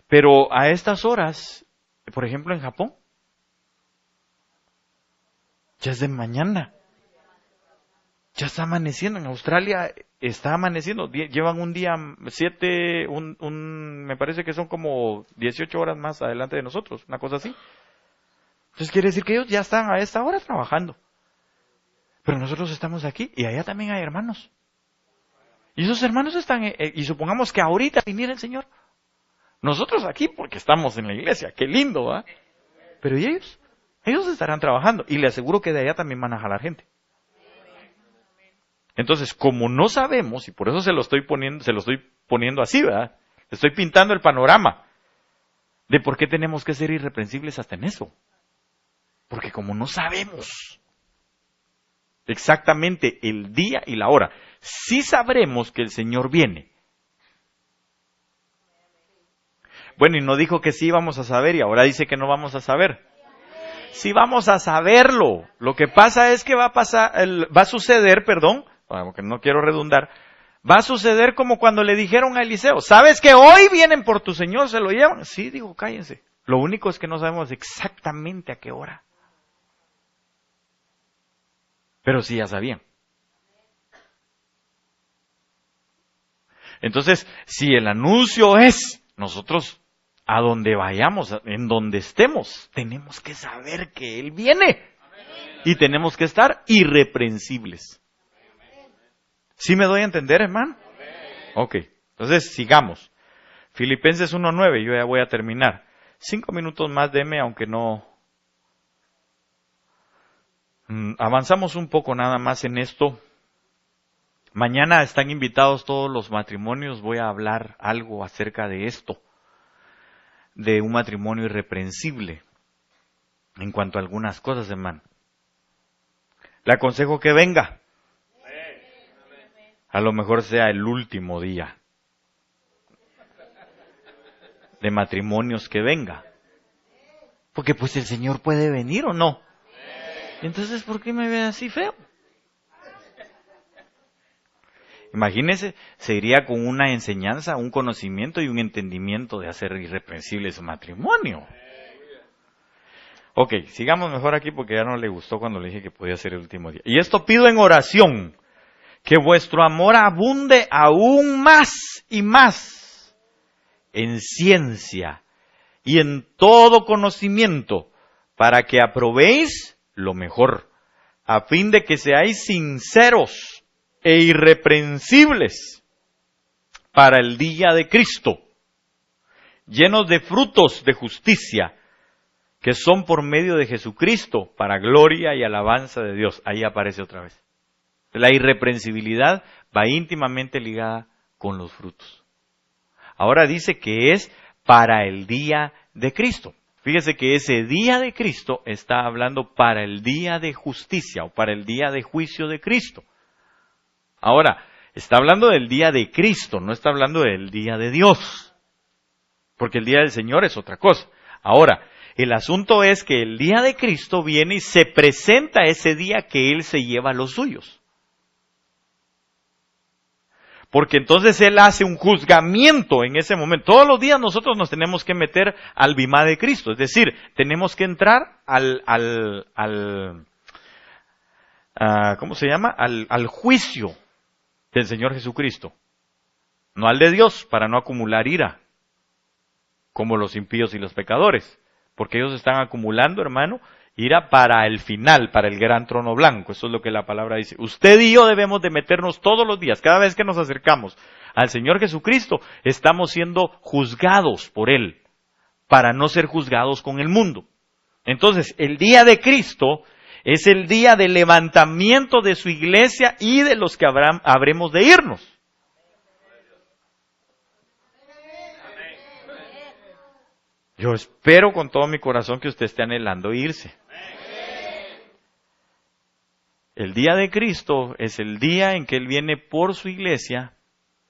Pero a estas horas, por ejemplo en Japón, ya es de mañana. Ya está amaneciendo. En Australia está amaneciendo. Llevan un día, me parece que son como 18 horas más adelante de nosotros, una cosa así. Entonces quiere decir que ellos ya están a esta hora trabajando. Pero nosotros estamos aquí y allá también hay hermanos. Y esos hermanos están, y supongamos que ahorita viniera el Señor. Nosotros aquí porque estamos en la iglesia, qué lindo, ¿va? Pero ¿y ellos? Ellos estarán trabajando y le aseguro que de allá también van a jalar gente. Entonces, como no sabemos, y por eso se lo estoy poniendo así, ¿verdad? Estoy pintando el panorama de por qué tenemos que ser irreprensibles hasta en eso. Porque como no sabemos exactamente el día y la hora, sí sabremos que el Señor viene. Bueno, y no dijo que sí íbamos a saber y ahora dice que no vamos a saber. Sí vamos a saberlo. Lo que pasa es que va a suceder, porque no quiero redundar, va a suceder como cuando le dijeron a Eliseo, ¿sabes que hoy vienen por tu Señor, se lo llevan? Sí, digo, cállense. Lo único es que no sabemos exactamente a qué hora. Pero sí ya sabían. Entonces, si el anuncio es, nosotros a donde vayamos, en donde estemos, tenemos que saber que Él viene. Y tenemos que estar irreprensibles. ¿Sí me doy a entender, hermano? Ok, entonces sigamos. Filipenses 1:9, yo ya voy a terminar. 5 minutos más deme, aunque no... Avanzamos un poco nada más en esto. Mañana están invitados todos los matrimonios, voy a hablar algo acerca de esto, de un matrimonio irreprensible, en cuanto a algunas cosas, hermano. Le aconsejo que venga. A lo mejor sea el último día de matrimonios que venga. Porque pues el Señor puede venir o no. Entonces, ¿por qué me ve así feo? Imagínese, se iría con una enseñanza, un conocimiento y un entendimiento de hacer irreprensible su matrimonio. Ok, sigamos mejor aquí porque ya no le gustó cuando le dije que podía ser el último día. Y esto pido en oración, que vuestro amor abunde aún más y más en ciencia y en todo conocimiento, para que aprobéis lo mejor, a fin de que seáis sinceros e irreprensibles para el día de Cristo, llenos de frutos de justicia, que son por medio de Jesucristo, para gloria y alabanza de Dios. Ahí aparece otra vez. La irreprensibilidad va íntimamente ligada con los frutos. Ahora dice que es para el día de Cristo. Fíjese que ese día de Cristo está hablando para el día de justicia o para el día de juicio de Cristo. Ahora, está hablando del día de Cristo, no está hablando del día de Dios. Porque el día del Señor es otra cosa. Ahora, el asunto es que el día de Cristo viene y se presenta ese día que Él se lleva a los suyos. Porque entonces Él hace un juzgamiento en ese momento. Todos los días nosotros nos tenemos que meter al bimá de Cristo. Es decir, tenemos que entrar al ¿cómo se llama? Al juicio del Señor Jesucristo. No al de Dios, para no acumular ira, como los impíos y los pecadores. Porque ellos están acumulando, hermano, ira para el final, para el gran trono blanco. Eso es lo que la palabra dice. Usted y yo debemos de meternos todos los días, cada vez que nos acercamos al Señor Jesucristo, estamos siendo juzgados por Él, para no ser juzgados con el mundo. Entonces, el día de Cristo es el día del levantamiento de su iglesia y de los que habremos de irnos. Yo espero con todo mi corazón que usted esté anhelando irse. El día de Cristo es el día en que Él viene por su iglesia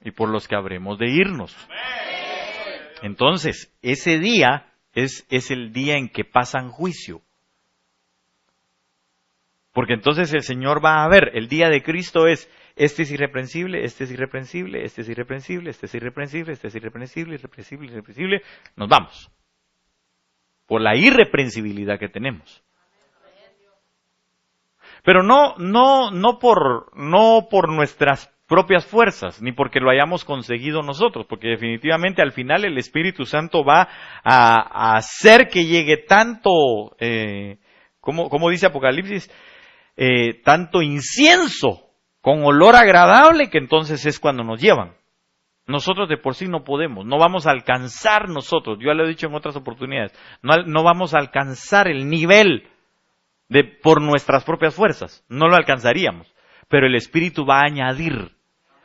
y por los que habremos de irnos. Entonces, ese día es el día en que pasan juicio. Porque entonces el Señor va a ver, el día de Cristo es, este es irreprensible, este es irreprensible, este es irreprensible, este es irreprensible, este es irreprensible, irreprensible, irreprensible, nos vamos. Por la irreprensibilidad que tenemos. Pero no por nuestras propias fuerzas, ni porque lo hayamos conseguido nosotros, porque definitivamente al final el Espíritu Santo va a hacer que llegue tanto, como dice Apocalipsis, tanto incienso con olor agradable que entonces es cuando nos llevan. Nosotros de por sí no podemos, no vamos a alcanzar nosotros, yo ya lo he dicho en otras oportunidades, no vamos a alcanzar el nivel por nuestras propias fuerzas, no lo alcanzaríamos, pero el Espíritu va a añadir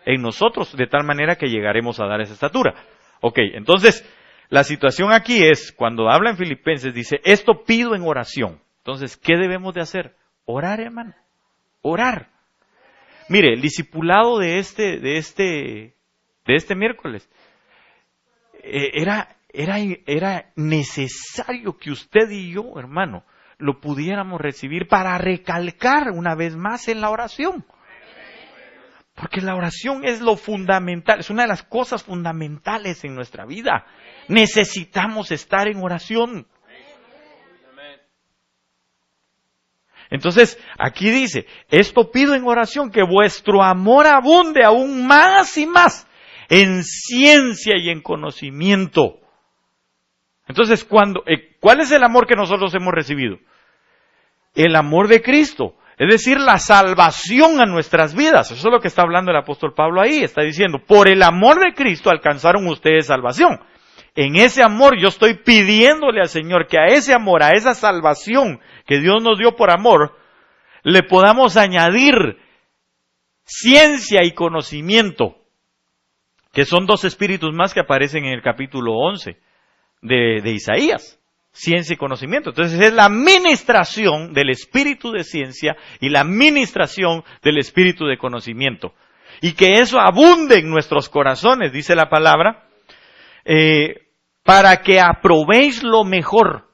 en nosotros de tal manera que llegaremos a dar esa estatura. Ok, entonces la situación aquí es, cuando habla en Filipenses, dice, esto pido en oración. Entonces, ¿qué debemos de hacer? Orar, hermano, orar. Mire, el discipulado de este miércoles, era necesario que usted y yo, hermano, lo pudiéramos recibir para recalcar una vez más en la oración. Porque la oración es lo fundamental, es una de las cosas fundamentales en nuestra vida. Necesitamos estar en oración. Entonces, aquí dice, esto pido en oración, que vuestro amor abunde aún más y más en ciencia y en conocimiento. Entonces, ¿cuál es el amor que nosotros hemos recibido? El amor de Cristo, es decir, la salvación a nuestras vidas. Eso es lo que está hablando el apóstol Pablo ahí. Está diciendo, por el amor de Cristo alcanzaron ustedes salvación. En ese amor yo estoy pidiéndole al Señor que a ese amor, a esa salvación que Dios nos dio por amor, le podamos añadir ciencia y conocimiento, que son dos espíritus más que aparecen en el capítulo 11 de Isaías. Ciencia y conocimiento. Entonces es la ministración del espíritu de ciencia y la ministración del espíritu de conocimiento. Y que eso abunde en nuestros corazones, dice la palabra, para que aprobéis lo mejor.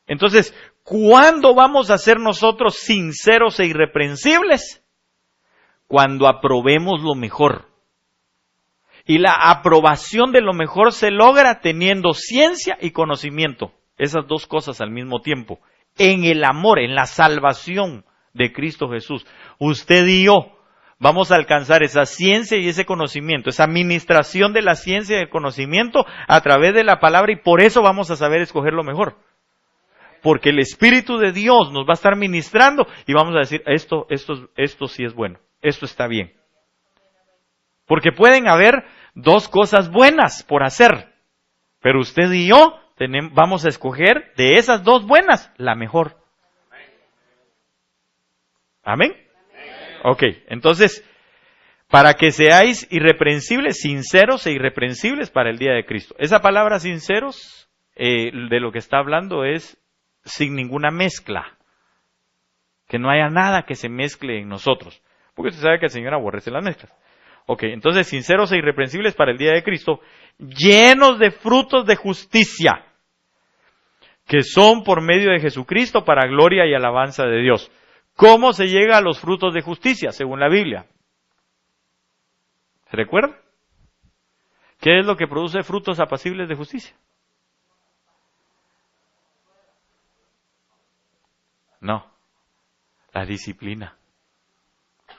Entonces, ¿cuándo vamos a ser nosotros sinceros e irreprensibles? Cuando aprobemos lo mejor. Y la aprobación de lo mejor se logra teniendo ciencia y conocimiento. Esas dos cosas al mismo tiempo. En el amor, en la salvación de Cristo Jesús. Usted y yo vamos a alcanzar esa ciencia y ese conocimiento, esa administración de la ciencia y el conocimiento a través de la palabra, y por eso vamos a saber escoger lo mejor. Porque el Espíritu de Dios nos va a estar ministrando y vamos a decir, esto sí es bueno, esto está bien. Porque pueden haber dos cosas buenas por hacer, pero usted y yo vamos a escoger de esas dos buenas la mejor. ¿Amén? Ok, entonces, para que seáis irreprensibles, sinceros e irreprensibles para el día de Cristo. Esa palabra sinceros, de lo que está hablando es sin ninguna mezcla. Que no haya nada que se mezcle en nosotros. Porque usted sabe que el Señor aborrece las mezclas. Ok, entonces sinceros e irreprensibles para el día de Cristo, llenos de frutos de justicia, que son por medio de Jesucristo para gloria y alabanza de Dios. ¿Cómo se llega a los frutos de justicia, según la Biblia? ¿Se recuerda? ¿Qué es lo que produce frutos apacibles de justicia? No, la disciplina.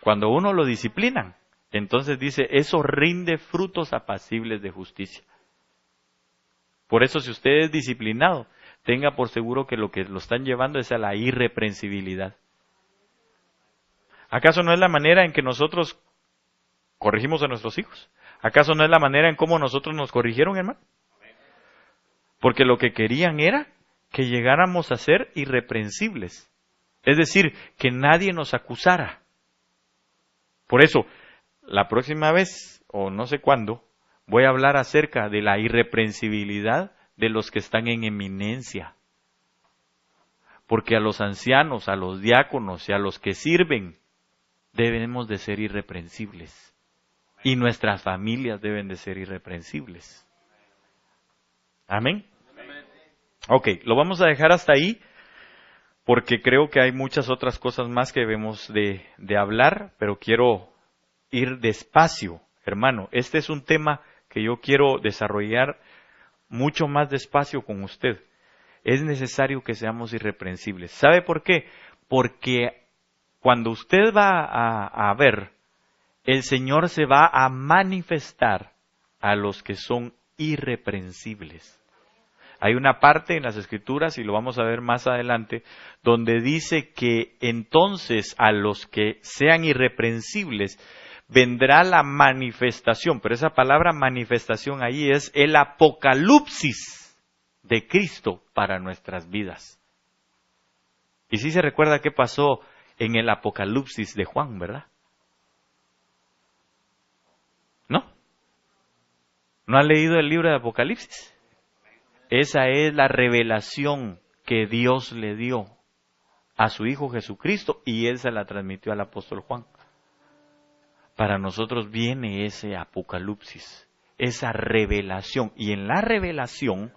Cuando uno lo disciplinan, entonces dice, eso rinde frutos apacibles de justicia. Por eso, si usted es disciplinado, tenga por seguro que lo están llevando es a la irreprensibilidad. ¿Acaso no es la manera en que nosotros corregimos a nuestros hijos? ¿Acaso no es la manera en cómo nosotros nos corrigieron, hermano? Porque lo que querían era que llegáramos a ser irreprensibles. Es decir, que nadie nos acusara. Por eso, la próxima vez, o no sé cuándo, voy a hablar acerca de la irreprensibilidad de los que están en eminencia. Porque a los ancianos, a los diáconos y a los que sirven, debemos de ser irreprensibles. Y nuestras familias deben de ser irreprensibles. Amén. Ok, lo vamos a dejar hasta ahí, porque creo que hay muchas otras cosas más que debemos de hablar, pero quiero ir despacio, hermano. Este es un tema que yo quiero desarrollar mucho más despacio con usted. Es necesario que seamos irreprensibles. ¿Sabe por qué? Porque cuando usted va a ver, el Señor se va a manifestar a los que son irreprensibles. Hay una parte en las Escrituras, y lo vamos a ver más adelante, donde dice que entonces a los que sean irreprensibles vendrá la manifestación, pero esa palabra manifestación ahí es el apocalipsis de Cristo para nuestras vidas. Y sí se recuerda qué pasó en el apocalipsis de Juan, ¿verdad? ¿No? ¿No ha leído el libro de Apocalipsis? Esa es la revelación que Dios le dio a su Hijo Jesucristo y Él se la transmitió al apóstol Juan. Para nosotros viene ese apocalipsis, esa revelación. Y en la revelación,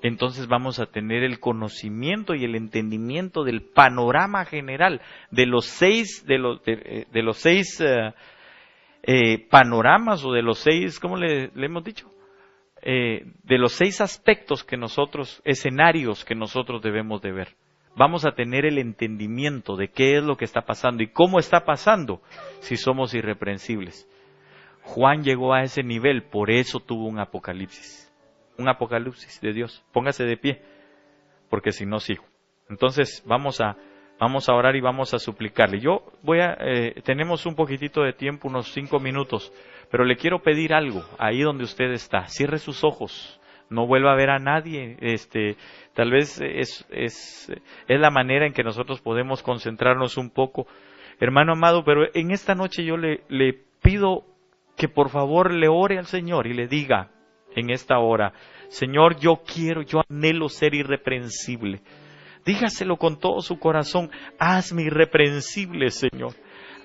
entonces vamos a tener el conocimiento y el entendimiento del panorama general de los seis panoramas o de los seis, ¿cómo le hemos dicho? De los 6 aspectos que nosotros, escenarios que nosotros debemos de ver. Vamos a tener el entendimiento de qué es lo que está pasando y cómo está pasando si somos irreprensibles. Juan llegó a ese nivel, por eso tuvo un apocalipsis de Dios. Póngase de pie, porque si no sigo. Entonces vamos a orar y vamos a suplicarle. Tenemos un poquitito de tiempo, unos 5 minutos, pero le quiero pedir algo, ahí donde usted está, cierre sus ojos, no vuelva a ver a nadie, tal vez es la manera en que nosotros podemos concentrarnos un poco, hermano amado, pero en esta noche yo le pido que por favor le ore al Señor y le diga en esta hora, Señor, yo anhelo ser irreprensible. Dígaselo con todo su corazón, hazme irreprensible, Señor.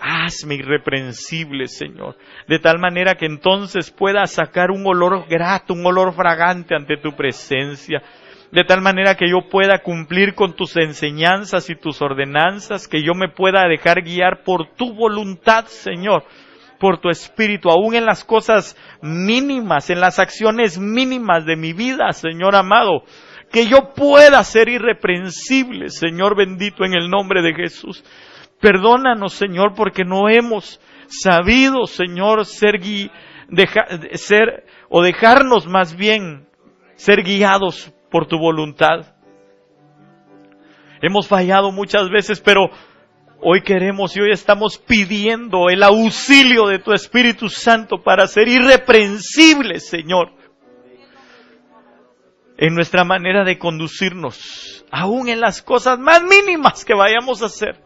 Hazme irreprensible, Señor. De tal manera que entonces pueda sacar un olor grato, un olor fragante ante tu presencia. De tal manera que yo pueda cumplir con tus enseñanzas y tus ordenanzas, que yo me pueda dejar guiar por tu voluntad, Señor, por tu Espíritu, aún en las cosas mínimas, en las acciones mínimas de mi vida, Señor amado. Que yo pueda ser irreprensible, Señor bendito, en el nombre de Jesús. Perdónanos, Señor, porque no hemos sabido, Señor, dejarnos más bien ser guiados por tu voluntad. Hemos fallado muchas veces, pero hoy queremos y hoy estamos pidiendo el auxilio de tu Espíritu Santo para ser irreprensibles, Señor, en nuestra manera de conducirnos, aún en las cosas más mínimas que vayamos a hacer.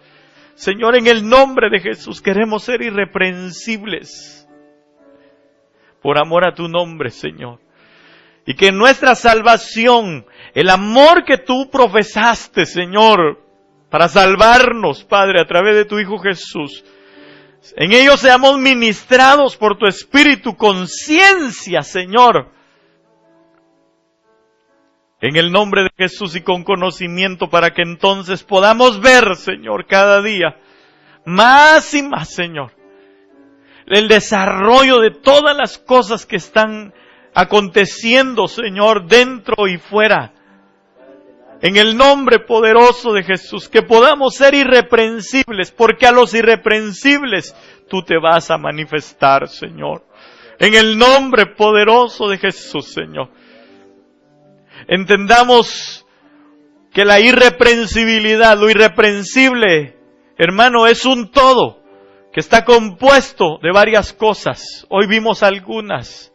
Señor, en el nombre de Jesús queremos ser irreprensibles por amor a tu nombre, Señor. Y que nuestra salvación, el amor que tú profesaste, Señor, para salvarnos, Padre, a través de tu Hijo Jesús, en ellos seamos ministrados por tu Espíritu con ciencia, Señor, en el nombre de Jesús y con conocimiento, para que entonces podamos ver, Señor, cada día más y más, Señor, el desarrollo de todas las cosas que están aconteciendo, Señor, dentro y fuera En el nombre poderoso de Jesús, que podamos ser irreprensibles, porque a los irreprensibles tú te vas a manifestar, Señor. En el nombre poderoso de Jesús, Señor. Entendamos que la irreprensibilidad, lo irreprensible, hermano, es un todo, que está compuesto de varias cosas. Hoy vimos algunas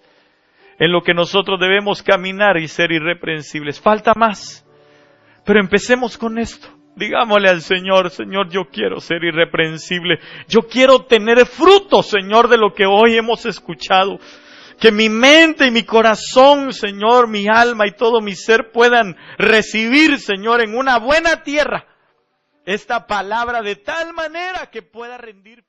en lo que nosotros debemos caminar y ser irreprensibles. Falta más. Pero empecemos con esto. Digámosle al Señor, Señor, yo quiero ser irreprensible. Yo quiero tener fruto, Señor, de lo que hoy hemos escuchado. Que mi mente y mi corazón, Señor, mi alma y todo mi ser puedan recibir, Señor, en una buena tierra esta palabra de tal manera que pueda rendir.